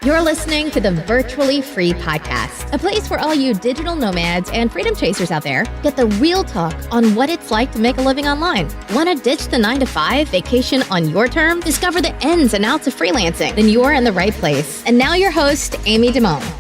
You're listening to the Virtually Free Podcast, a place for all you digital nomads and freedom chasers out there. Get the real talk on what it's like to make a living online. Want to ditch the 9-to-5, vacation on your terms? Discover the ins and outs of freelancing? Then you're in the right place. And now your host, Amy Damone.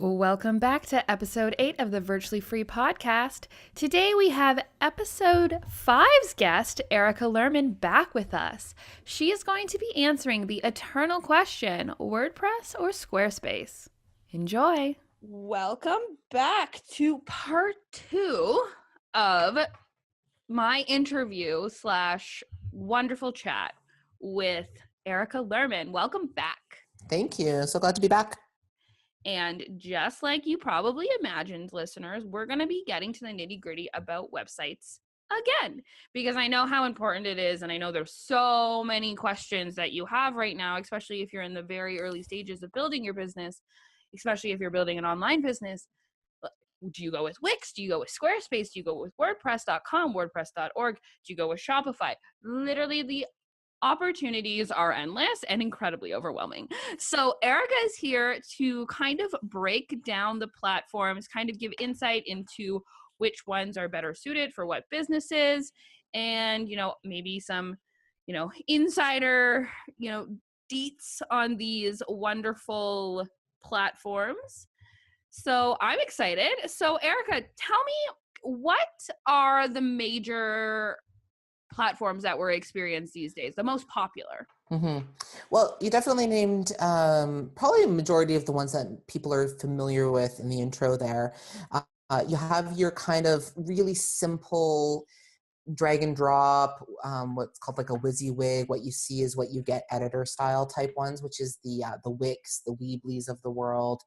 Welcome back to episode 8 of the Virtually Free Podcast. Today we have episode 5's guest, Erica Lerman, back with us. She is going to be answering the eternal question, WordPress or Squarespace? Enjoy. Welcome back to part 2 of my interview / wonderful chat with Erica Lerman. Welcome back. Thank you. So glad to be back. And just like you probably imagined, listeners, we're going to be getting to the nitty-gritty about websites again, because I know how important it is. And I know there's so many questions that you have right now, especially if you're in the very early stages of building your business, especially if you're building an online business. Do you go with Wix? Do you go with Squarespace? Do you go with WordPress.com, WordPress.org? Do you go with Shopify? Literally, the opportunities are endless and incredibly overwhelming. So Erica is here to kind of break down the platforms, kind of give insight into which ones are better suited for what businesses, and, maybe some, insider, deets on these wonderful platforms. So I'm excited. So Erica, tell me, what are the major platforms that we're experiencing these days, the most popular? Mm-hmm. Well, you definitely named probably a majority of the ones that people are familiar with in the intro there. You have your kind of really simple drag and drop, what's called like a WYSIWYG. What you see is what you get editor style type ones, which is the Wix, the Weebly's of the world.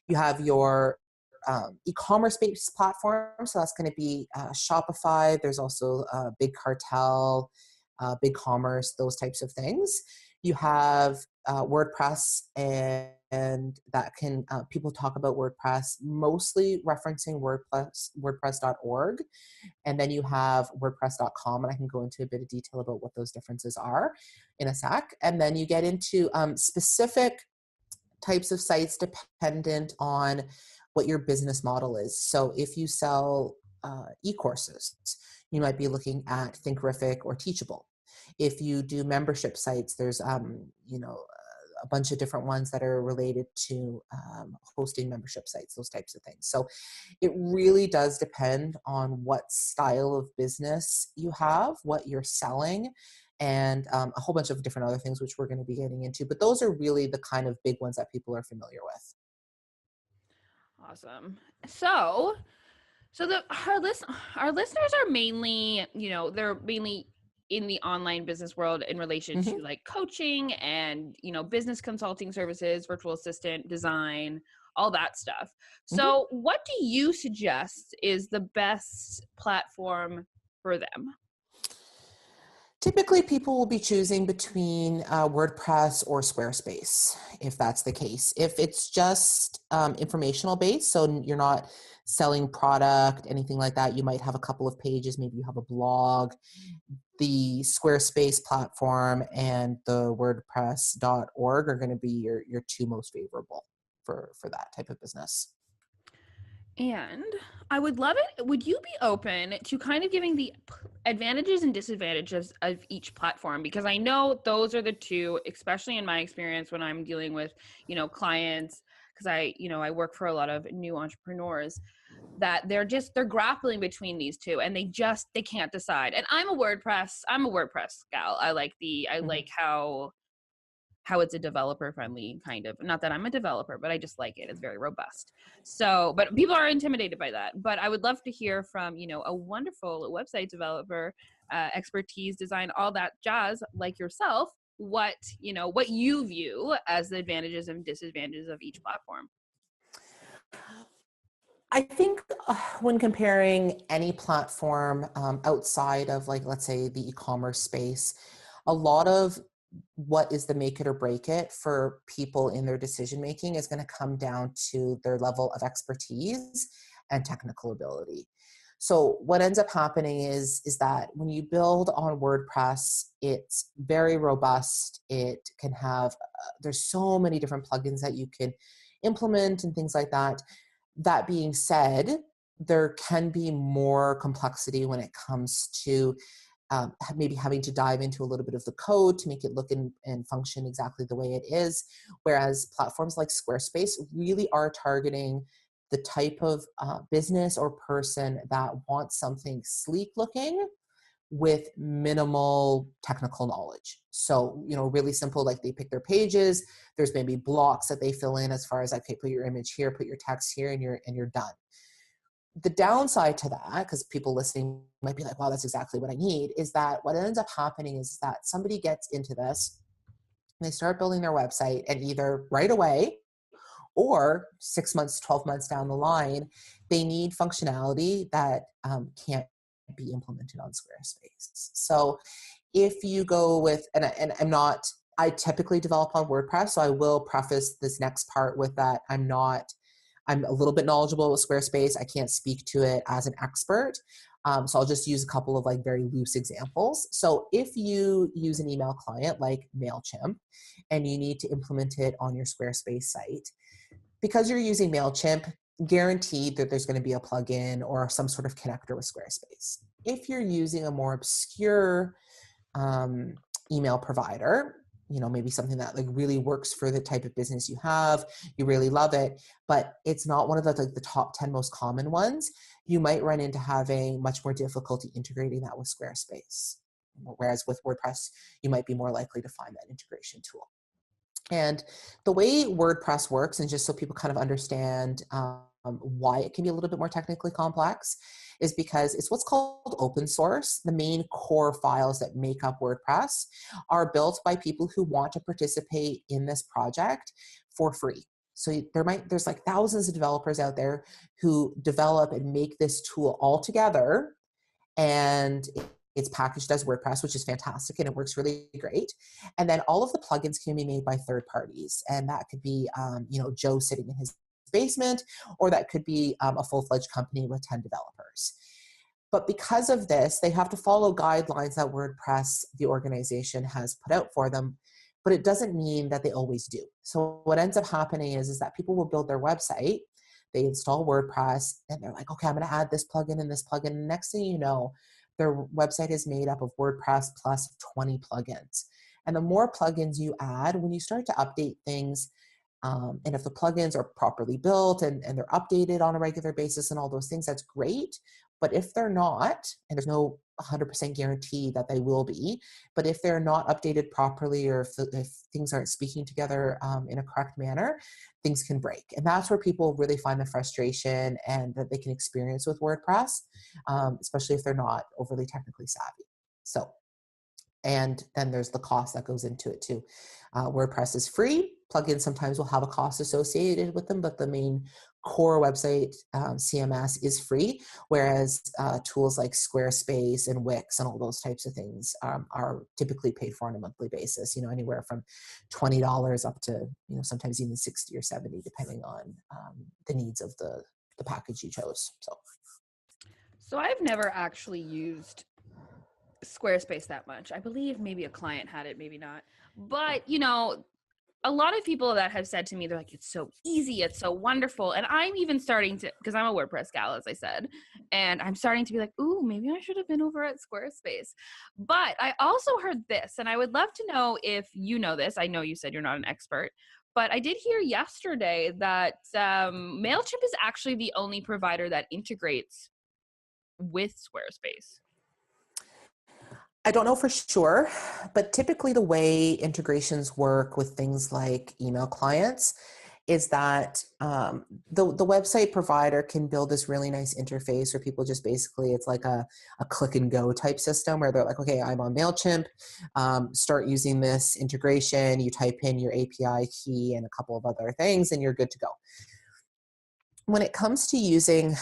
You have your e-commerce based platform. So that's going to be Shopify. There's also Big Cartel, Big Commerce, those types of things. You have WordPress, and that can, people talk about WordPress, mostly referencing WordPress.org. And then you have WordPress.com, and I can go into a bit of detail about what those differences are in a sec. And then you get into specific types of sites dependent on what your business model is. So if you sell e-courses, you might be looking at Thinkific or Teachable. If you do membership sites, there's a bunch of different ones that are related to hosting membership sites, those types of things. So it really does depend on what style of business you have, what you're selling, and a whole bunch of different other things, which we're going to be getting into. But those are really the kind of big ones that people are familiar with. Awesome. So our listeners are mainly, they're mainly in the online business world in relation to like coaching and, business consulting services, virtual assistant, design, all that stuff. So what do you suggest is the best platform for them? Typically, people will be choosing between WordPress or Squarespace, if that's the case. If it's just informational based, so you're not selling product, anything like that, you might have a couple of pages, maybe you have a blog. The Squarespace platform and the WordPress.org are going to be your two most favorable for that type of business. And I would love it. Would you be open to kind of giving the advantages and disadvantages of each platform? Because I know those are the two, especially in my experience when I'm dealing with, clients, because I work for a lot of new entrepreneurs, that they're grappling between these two and they can't decide. And I'm a WordPress gal. I like how it's a developer friendly kind of, not that I'm a developer, but I just like it. It's very robust. So, but people are intimidated by that. But I would love to hear from, a wonderful website developer, expertise, design, all that jazz like yourself, what you view as the advantages and disadvantages of each platform. I think when comparing any platform outside of, like, let's say the e-commerce space, a lot of what is the make it or break it for people in their decision making is going to come down to their level of expertise and technical ability. So what ends up happening is that when you build on WordPress, it's very robust. It can have, there's so many different plugins that you can implement and things like that. That being said, there can be more complexity when it comes to maybe having to dive into a little bit of the code to make it look and function exactly the way it is. Whereas platforms like Squarespace really are targeting the type of business or person that wants something sleek looking with minimal technical knowledge. So, really simple, like they pick their pages, there's maybe blocks that they fill in as far as, okay, put your image here, put your text here, and you're done. The downside to that, because people listening might be like, wow, that's exactly what I need, is that what ends up happening is that somebody gets into this, and they start building their website, and either right away or 6 months, 12 months down the line, they need functionality that can't be implemented on Squarespace. So if you go with, and I typically develop on WordPress, so I will preface this next part with that I'm a little bit knowledgeable with Squarespace. I can't speak to it as an expert. So I'll just use a couple of very loose examples. So if you use an email client like MailChimp and you need to implement it on your Squarespace site, because you're using MailChimp, guaranteed that there's going to be a plugin or some sort of connector with Squarespace. If you're using a more obscure email provider, maybe something that really works for the type of business you have, you really love it, but it's not one of the top 10 most common ones, you might run into having much more difficulty integrating that with Squarespace. Whereas with WordPress, you might be more likely to find that integration tool. And the way WordPress works, and just so people kind of understand why it can be a little bit more technically complex, is because it's what's called open source. The main core files that make up WordPress are built by people who want to participate in this project for free. So there's thousands of developers out there who develop and make this tool all together, and it's packaged as WordPress, which is fantastic, and it works really great. And then all of the plugins can be made by third parties, and that could be, Joe sitting in his basement, or that could be a full-fledged company with 10 developers. But because of this, they have to follow guidelines that WordPress, the organization, has put out for them, but it doesn't mean that they always do. So what ends up happening is that people will build their website, they install WordPress, and they're like, okay, I'm going to add this plugin and this plugin. And next thing you know, their website is made up of WordPress plus 20 plugins. And the more plugins you add, when you start to update things, and if the plugins are properly built and they're updated on a regular basis and all those things, that's great. But if they're not, and there's no 100% guarantee that they will be, but if they're not updated properly, or if things aren't speaking together in a correct manner, things can break. And that's where people really find the frustration and that they can experience with WordPress, especially if they're not overly technically savvy. So, and then there's the cost that goes into it too. WordPress is free. Plugins sometimes will have a cost associated with them, but the main core website CMS is free, whereas tools like Squarespace and Wix and all those types of things are typically paid for on a monthly basis, anywhere from $20 up to, sometimes even 60 or 70, depending on the needs of the package you chose. So I've never actually used Squarespace that much. I believe maybe a client had it, maybe not. But, a lot of people that have said to me, they're like, it's so easy, it's so wonderful. And I'm even starting to, because I'm a WordPress gal, as I said, and I'm starting to be like, ooh, maybe I should have been over at Squarespace. But I also heard this, and I would love to know if you know this. I know you said you're not an expert, but I did hear yesterday that MailChimp is actually the only provider that integrates with Squarespace. I don't know for sure, but typically the way integrations work with things like email clients is that the website provider can build this really nice interface where people just basically, it's like a click and go type system where they're like, okay, I'm on MailChimp, start using this integration, you type in your API key and a couple of other things and you're good to go. When it comes to using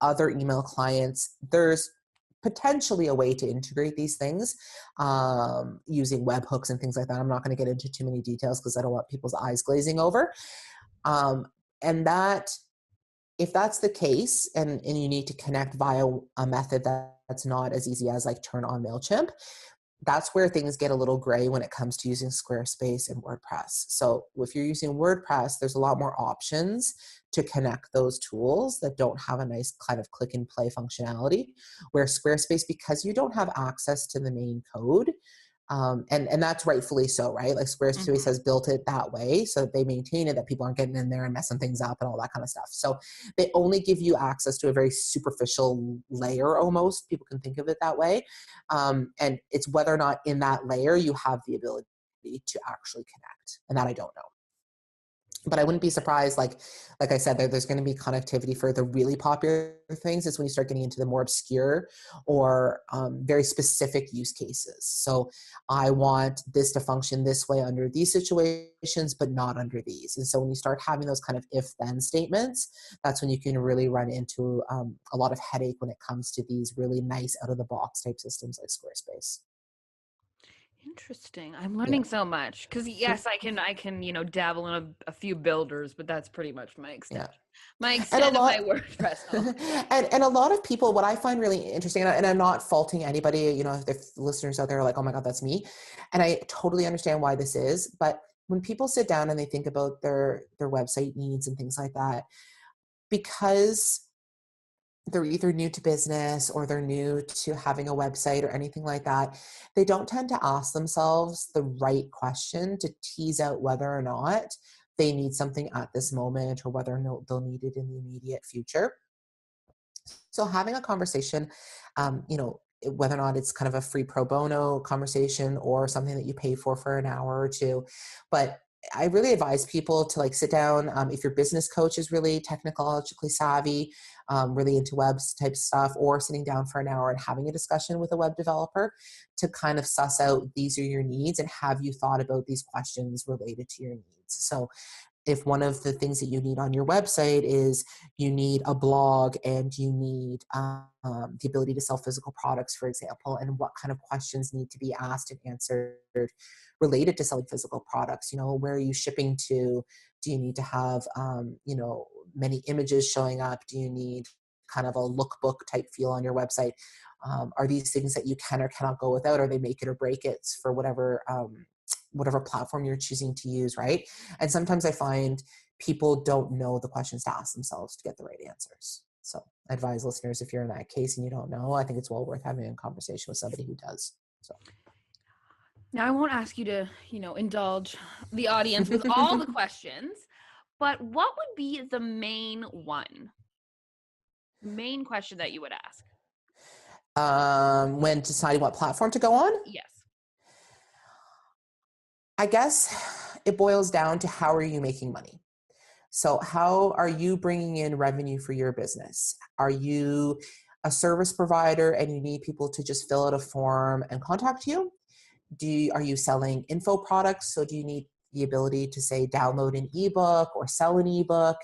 other email clients, there's potentially a way to integrate these things using webhooks and things like that. I'm not going to get into too many details because I don't want people's eyes glazing over. And that if that's the case and you need to connect via a method that's not as easy as like turn on MailChimp, that's where things get a little gray when it comes to using Squarespace and WordPress. So if you're using WordPress, there's a lot more options to connect those tools that don't have a nice kind of click and play functionality, where Squarespace, because you don't have access to the main code, and that's rightfully so, right? Like Squarespace has built it that way so that they maintain it, that people aren't getting in there and messing things up and all that kind of stuff. So they only give you access to a very superficial layer almost. People can think of it that way. And it's whether or not in that layer you have the ability to actually connect. And that I don't know. But I wouldn't be surprised, like I said, there's going to be connectivity for the really popular things. It's when you start getting into the more obscure or very specific use cases. So I want this to function this way under these situations, but not under these. And so when you start having those kind of if-then statements, that's when you can really run into a lot of headache when it comes to these really nice out-of-the-box type systems like Squarespace. Interesting. I'm learning so much because yes, I can, dabble in a few builders, but that's pretty much my extent. Yeah. My extent of my WordPress. and a lot of people, what I find really interesting, and I'm not faulting anybody, if listeners out there are like, oh my God, that's me. And I totally understand why this is, but when people sit down and they think about their website needs and things like that, because they're either new to business or they're new to having a website or anything like that, they don't tend to ask themselves the right question to tease out whether or not they need something at this moment or whether or not they'll need it in the immediate future. So having a conversation, whether or not it's kind of a free pro bono conversation or something that you pay for an hour or two, but I really advise people to like sit down. If your business coach is really technologically savvy, really into webs type stuff, or sitting down for an hour and having a discussion with a web developer to kind of suss out these are your needs and have you thought about these questions related to your needs. So if one of the things that you need on your website is you need a blog and you need the ability to sell physical products, for example, and what kind of questions need to be asked and answered related to selling physical products, where are you shipping to? Do you need to have, many images showing up? Do you need kind of a lookbook type feel on your website? Are these things that you can or cannot go without? Or they make it or break it for whatever platform you're choosing to use, right? And sometimes I find people don't know the questions to ask themselves to get the right answers. So I advise listeners, if you're in that case and you don't know, I think it's well worth having a conversation with somebody who does. So now I won't ask you to, indulge the audience with all the questions, but what would be the main question that you would ask? When deciding what platform to go on? Yes. I guess it boils down to how are you making money? So how are you bringing in revenue for your business? Are you a service provider and you need people to just fill out a form and contact you? Are you selling info products? So do you need the ability to say download an ebook or sell an ebook?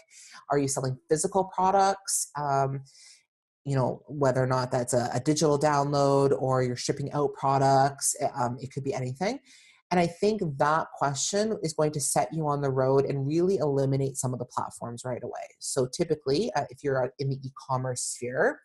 Are you selling physical products? Whether or not that's a digital download or you're shipping out products, it could be anything. And I think that question is going to set you on the road and really eliminate some of the platforms right away. So typically, if you're in the e-commerce sphere,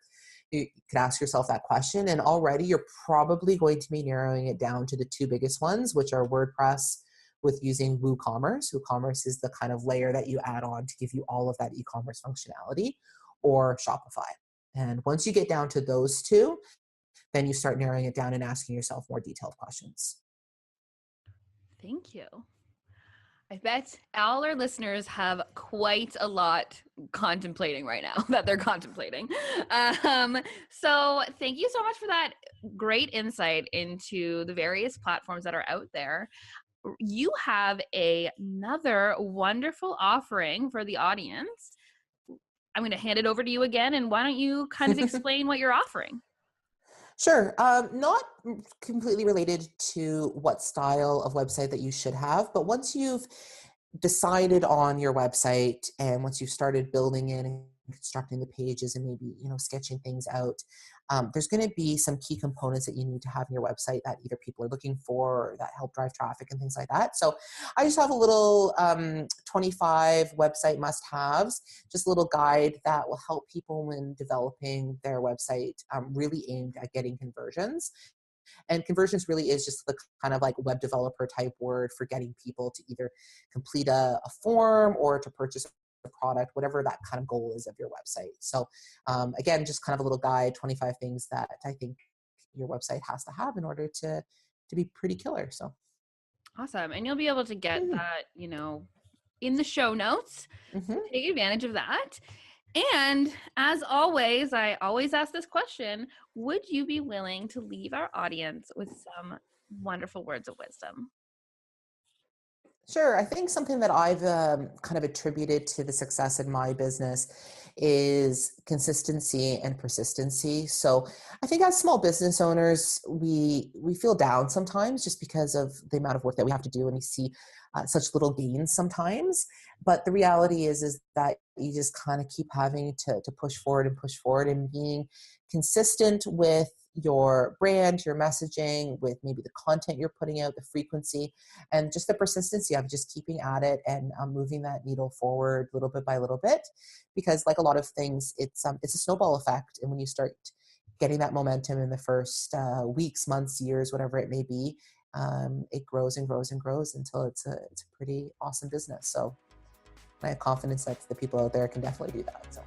you could ask yourself that question, and already you're probably going to be narrowing it down to the two biggest ones, which are WordPress with using WooCommerce. WooCommerce is the kind of layer that you add on to give you all of that e-commerce functionality, or Shopify. And once you get down to those two, then you start narrowing it down and asking yourself more detailed questions. Thank you. I bet all our listeners have quite a lot contemplating right now that they're contemplating. So thank you so much for that great insight into the various platforms that are out there. You have another wonderful offering for the audience. I'm going to hand it over to you again, and why don't you kind of explain what you're offering? Sure. Not completely related to what style of website that you should have, but once you've decided on your website and once you've started building in and constructing the pages and maybe, sketching things out. There's going to be some key components that you need to have in your website that either people are looking for or that help drive traffic and things like that. So I just have a little 25 website must-haves, just a little guide that will help people when developing their website, really aimed at getting conversions. And conversions really is just the kind of like web developer type word for getting people to either complete a form or to purchase a product, whatever that kind of goal is of your website. So again, just kind of a little guide, 25 things that I think your website has to have in order to be pretty killer. So awesome. And you'll be able to get that, in the show notes. So take advantage of that. And as always, I always ask this question: would you be willing to leave our audience with some wonderful words of wisdom? Sure. I think something that I've kind of attributed to the success in my business is consistency and persistency. So I think as small business owners, we feel down sometimes just because of the amount of work that we have to do, and we see such little gains sometimes. But the reality is that you just kind of keep having to push forward and being consistent with your brand, your messaging, with maybe the content you're putting out, the frequency, and just the persistency of just keeping at it and moving that needle forward little bit by little bit. Because like a lot of things, it's a snowball effect. And when you start getting that momentum in the first weeks, months, years, whatever it may be, it grows and grows and grows until it's a pretty awesome business. So I have confidence that the people out there can definitely do that. So.